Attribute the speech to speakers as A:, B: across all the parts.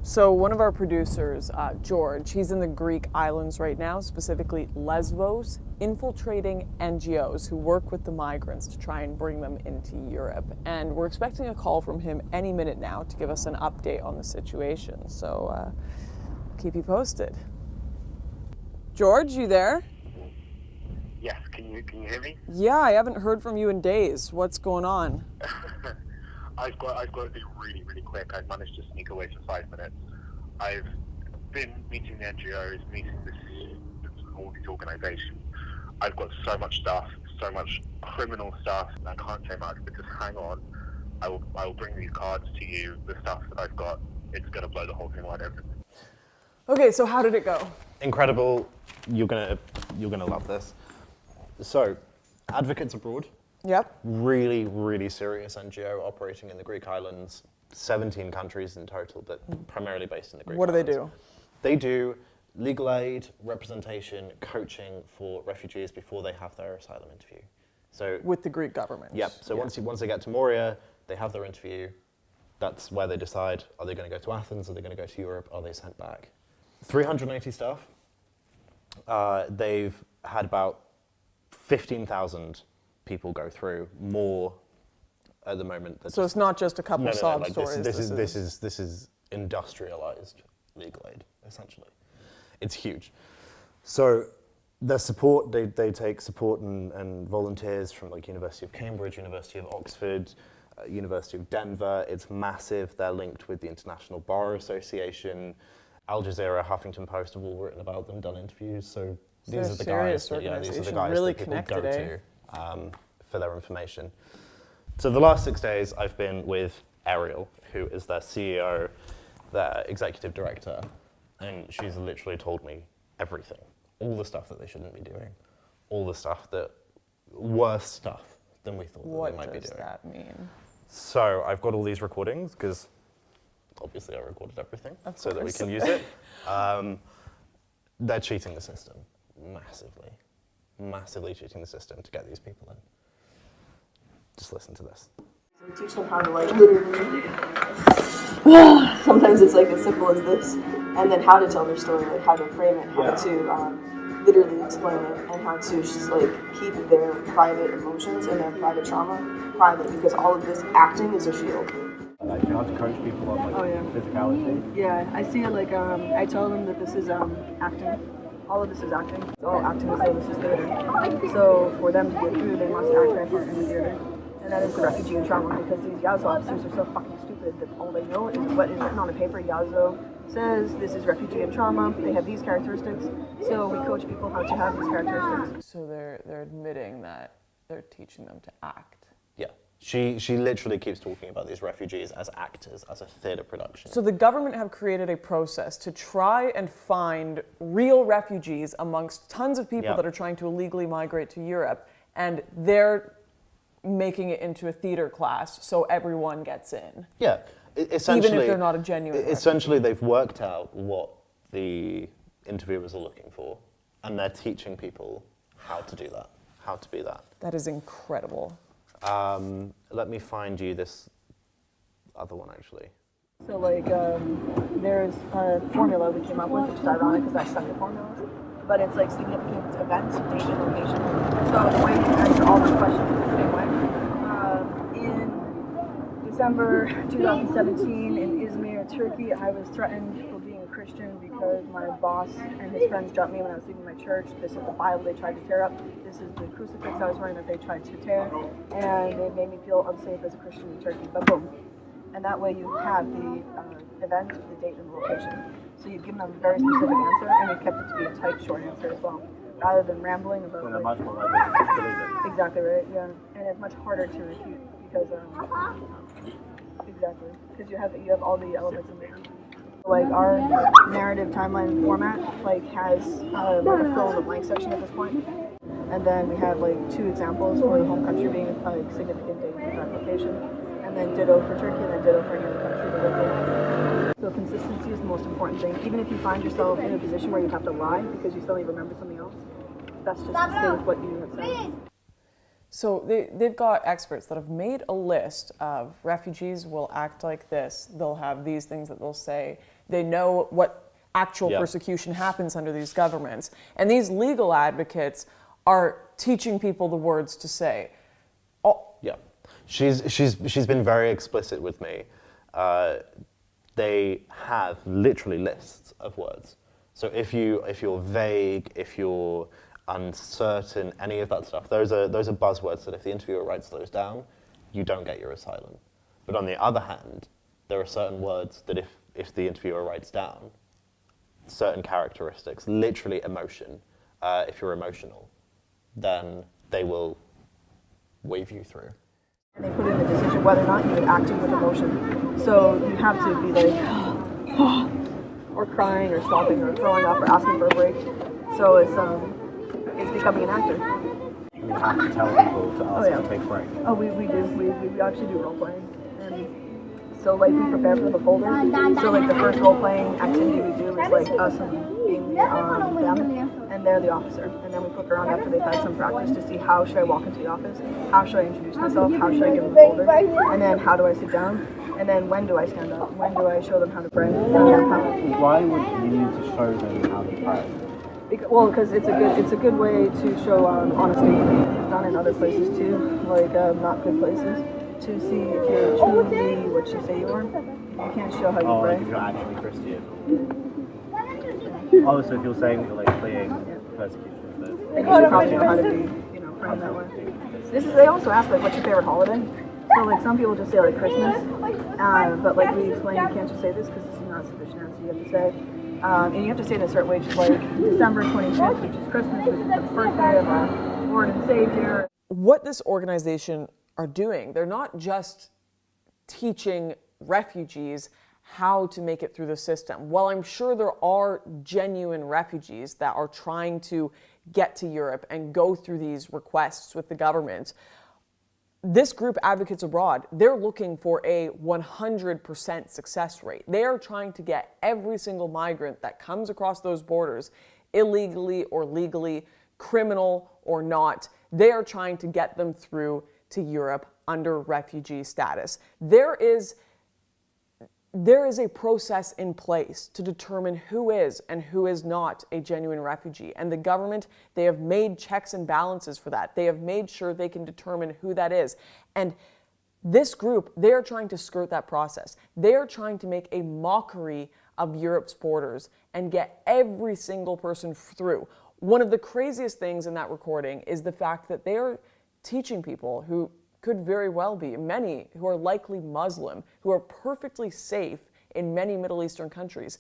A: So one of our producers, George, he's in the Greek islands right now, specifically Lesbos, infiltrating NGOs who work with the migrants to try and bring them into Europe. And we're expecting a call from him any minute now to give us an update on the situation. So keep you posted. George, you there?
B: Yes, can you hear me?
A: Yeah, I haven't heard from you in days. What's going on?
B: I've got to be really quick. I've managed to sneak away for 5 minutes. I've been meeting the NGOs, meeting all these organisations. I've got so much stuff, so much criminal stuff, and I can't say much, but just hang on. I will bring these cards to you, the stuff that I've got. It's going to blow the whole thing wide open.
A: Okay, so how did it go?
C: Incredible. You're gonna love this. So, Advocates Abroad.
A: Yep.
C: Really serious NGO operating in the Greek islands. 17 countries in total, but primarily based in the Greek
A: What do
C: islands.
A: they do?
C: They do legal aid, representation, coaching for refugees before they have their asylum interview. So
A: With the Greek government?
C: Yep. So once they get to Moria, they have their interview. That's where they decide, are they going to go to Athens, are they going to go to Europe, are they sent back? 380 staff. They've had about 15,000 people go through, more at the moment.
A: So it's not just a couple sob stories.
C: This is industrialized legal aid, essentially. It's huge. So their support, they take support and volunteers from like University of Cambridge, University of Oxford, University of Denver. It's massive. They're linked with the International Bar Association. Al Jazeera, Huffington Post have all written about them, done interviews. So these are the guys
A: really
C: that people go
A: connected,
C: to for their information. So the last 6 days I've been with Ariel, who is their CEO, their executive director, and she's literally told me everything. All the stuff that they shouldn't be doing, all the stuff worse stuff than we thought that they might be doing.
A: What does that mean?
C: So I've got all these recordings, because obviously I recorded everything so that we can use it. They're cheating the system, massively cheating the system to get these people in. Just listen to this.
D: So we teach them how to literally, sometimes it's like as simple as this, and then how to tell their story, like how to frame it, how to literally explain it, and how to just like keep their private emotions and their private trauma private, because all of this acting is a shield.
E: Like you have to coach people on physicality.
D: Yeah, I see it like I tell them that this is acting. All of this is acting. It's all acting as though this is theater. So for them to get through, they must act their part in the theater. And that is the refugee and trauma, because these Yazo officers are so fucking stupid that all they know is what is written on a paper. Yazo says this is refugee and trauma. They have these characteristics. So we coach people how to have these characteristics.
A: So they're admitting that they're teaching them to act.
C: Yeah. She literally keeps talking about these refugees as actors, as a theatre production.
A: So the government have created a process to try and find real refugees amongst tons of people that are trying to illegally migrate to Europe, and they're making it into a theatre class so everyone gets in.
C: Yeah, essentially.
A: Even if they're not a genuine
C: essentially, they've worked out what the interviewers are looking for, and they're teaching people how to do that, how to be that.
A: That is incredible.
C: Let me find you this other one, actually.
D: So like there's a formula we came up with, which is ironic because I suck at formulas. But it's like significant events, date, and location. So the way you answer all those questions is the same way. In December 2017 in Izmir, Turkey, I was threatened for being a Christian because my boss and his friends jumped me when I was leaving my church. This is the Bible they tried to tear up. This is the crucifix I was wearing that they tried to tear. And it made me feel unsafe as a Christian in Turkey. But boom. And that way you have the event, the date, and the location. So you've given them a very specific answer, and you've kept it to be a tight, short answer as well, rather than rambling about.
E: So they're much more likely to believe it.
D: Exactly right. Yeah, and it's much harder to refute because you have all the elements in there. Like our narrative timeline format has like a fill in the blank section at this point, and then we have like 2 examples for the home country being a significant date and location. And then ditto for Turkey, and then ditto for any other country to live in. So consistency is the most important thing. Even if you find yourself in a position where you have to lie because you suddenly remember something else, that's just to stay with what you have said.
A: So they've got experts that have made a list of refugees will act like this. They'll have these things that they'll say. They know what actual persecution happens under these governments. And these legal advocates are teaching people the words to say.
C: Yeah, she's been very explicit with me. They have literally lists of words. So if you're vague, if you're uncertain, any of that stuff, those are buzzwords that if the interviewer writes those down, you don't get your asylum. But on the other hand, there are certain words that if the interviewer writes down, certain characteristics, literally emotion, if you're emotional, then they will wave you through.
D: And they put in the decision whether or not you would act with emotion. So you have to be like, or crying, or stopping, or throwing up, or asking for a break. So it's becoming an actor.
E: You have to tell people to ask to take a break.
D: Oh, we do. We actually do role playing. And so like we prepare for the folder. So like the first role playing activity we do is like us being them, and they're the officer. And then we flip around after they've had some practice to see how should I walk into the office, how should I introduce myself, how should I give them the folder, and then how do I sit down, and then when do I stand up, when do I show them how to pray.
E: Why would you need to show them how to pray?
D: Because it's a good way to show honesty. It's done in other places too, like not good places, to see if you're truly what you say you are. You can't show how you pray.
E: Like if you're actually Christian. Oh, so if you're saying you're like fleeing persecution,
D: then you should probably know how to be, praying that way. They also ask like, what's your favorite holiday? So like some people just say like Christmas, but like we explain, you can't just say this because this is not sufficient answer. You have to say. And you have to say it in a certain way, just like December 25th, which is Christmas, which is the birthday of our Lord and Savior.
A: What this organization are doing, they're not just teaching refugees how to make it through the system. While I'm sure there are genuine refugees that are trying to get to Europe and go through these requests with the government, this group, Advocates Abroad, they're looking for a 100% success rate. They are trying to get every single migrant that comes across those borders, illegally or legally, criminal or not, they are trying to get them through to Europe under refugee status. There is a process in place to determine who is and who is not a genuine refugee. And the government, they have made checks and balances for that. They have made sure they can determine who that is. And this group, they are trying to skirt that process. They are trying to make a mockery of Europe's borders and get every single person through. One of the craziest things in that recording is the fact that they are teaching people who could very well be, many who are likely Muslim, who are perfectly safe in many Middle Eastern countries,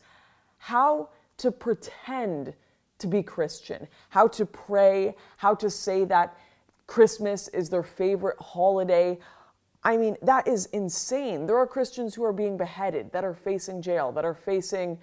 A: how to pretend to be Christian, how to pray, how to say that Christmas is their favorite holiday. I mean, that is insane. There are Christians who are being beheaded, that are facing jail, that are facing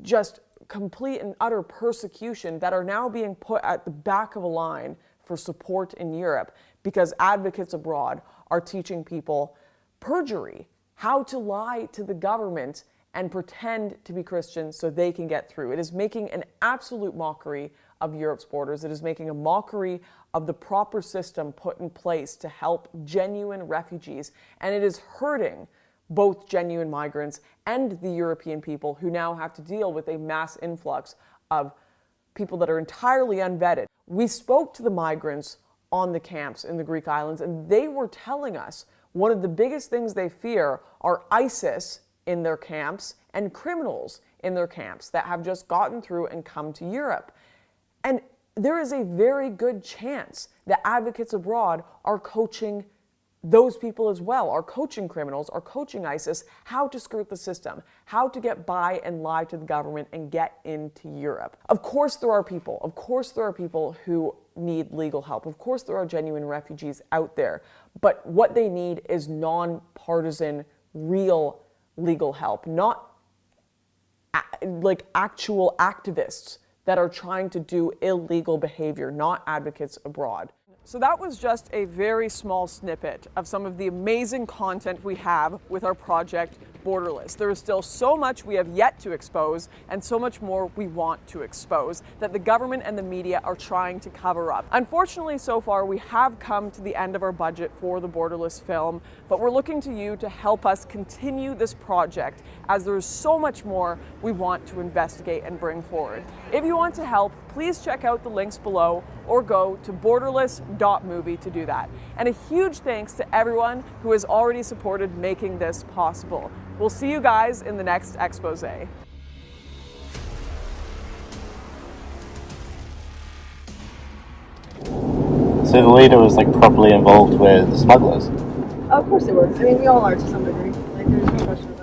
A: just complete and utter persecution, that are now being put at the back of a line for support in Europe because Advocates Abroad are teaching people perjury, how to lie to the government and pretend to be Christian so they can get through. It is making an absolute mockery of Europe's borders. It is making a mockery of the proper system put in place to help genuine refugees, and it is hurting both genuine migrants and the European people who now have to deal with a mass influx of people that are entirely unvetted. We spoke to the migrants on the camps in the Greek islands, and they were telling us one of the biggest things they fear are ISIS in their camps and criminals in their camps that have just gotten through and come to Europe. And there is a very good chance that Advocates Abroad are coaching those people as well, are coaching criminals, are coaching ISIS how to skirt the system, how to get by and lie to the government and get into Europe. Of course there are people who need legal help. Of course there are genuine refugees out there, but what they need is non-partisan, real legal help, not like actual activists that are trying to do illegal behavior, not Advocates Abroad. So that was just a very small snippet of some of the amazing content we have with our project Borderless. There is still so much we have yet to expose and so much more we want to expose that the government and the media are trying to cover up. Unfortunately, so far we have come to the end of our budget for the Borderless film, but we're looking to you to help us continue this project as there is so much more we want to investigate and bring forward. If you want to help, please check out the links below or go to borderless.movie to do that. And a huge thanks to everyone who has already supported making this possible. We'll see you guys in the next expose.
E: So the leader was like properly involved with smugglers?
D: Of course they were. I mean, we all are to some degree. Like, there's no question about it.